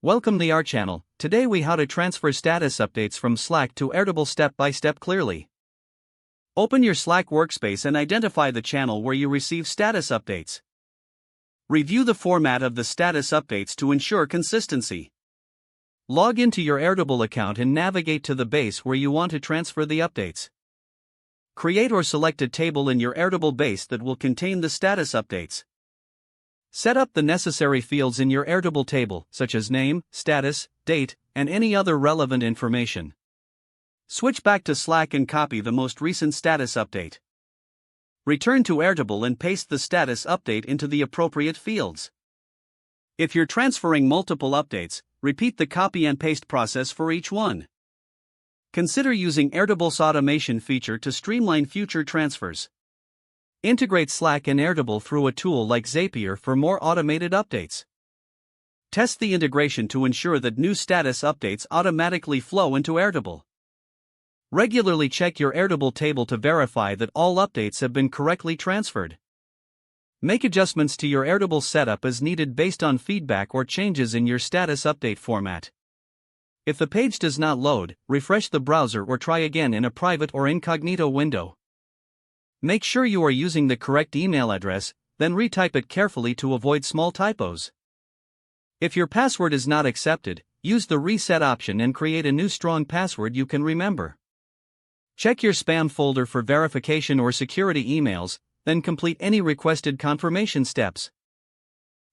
Welcome to our channel. Today we how to transfer status updates from Slack to Airtable step by step clearly. Open your Slack workspace and identify the channel where you receive status updates. Review the format of the status updates to ensure consistency. Log into your Airtable account and navigate to the base where you want to transfer the updates. Create or select a table in your Airtable base that will contain the status updates. Set up the necessary fields in your Airtable table, such as name, status, date, and any other relevant information. Switch back to Slack and copy the most recent status update. Return to Airtable and paste the status update into the appropriate fields. If you're transferring multiple updates, repeat the copy and paste process for each one. Consider using Airtable's automation feature to streamline future transfers. Integrate Slack and Airtable through a tool like Zapier for more automated updates. Test the integration to ensure that new status updates automatically flow into Airtable. Regularly check your Airtable table to verify that all updates have been correctly transferred. Make adjustments to your Airtable setup as needed based on feedback or changes in your status update format. If the page does not load, refresh the browser or try again in a private or incognito window. Make sure you are using the correct email address, then retype it carefully to avoid small typos. If your password is not accepted, use the reset option and create a new strong password you can remember. Check your spam folder for verification or security emails, then complete any requested confirmation steps.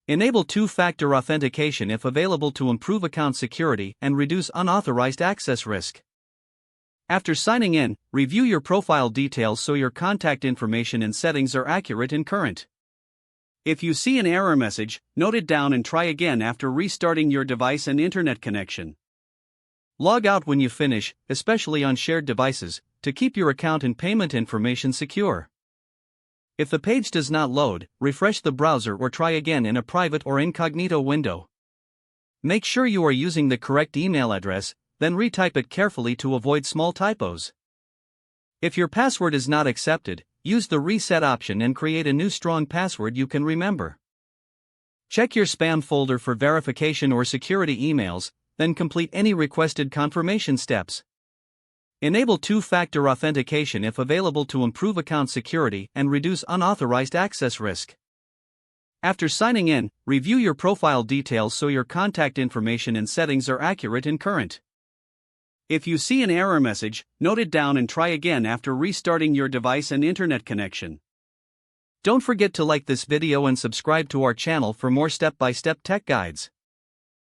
Enable two-factor authentication if available to improve account security and reduce unauthorized access risk. After signing in, review your profile details so your contact information and settings are accurate and current. If you see an error message, note it down and try again after restarting your device and internet connection. Log out when you finish, especially on shared devices, to keep your account and payment information secure. If the page does not load, refresh the browser or try again in a private or incognito window. Make sure you are using the correct email address, then retype it carefully to avoid small typos. If your password is not accepted, use the reset option and create a new strong password you can remember. Check your spam folder for verification or security emails, then complete any requested confirmation steps. Enable two-factor authentication if available to improve account security and reduce unauthorized access risk. After signing in, review your profile details so your contact information and settings are accurate and current. If you see an error message, note it down and try again after restarting your device and internet connection. Don't forget to like this video and subscribe to our channel for more step-by-step tech guides.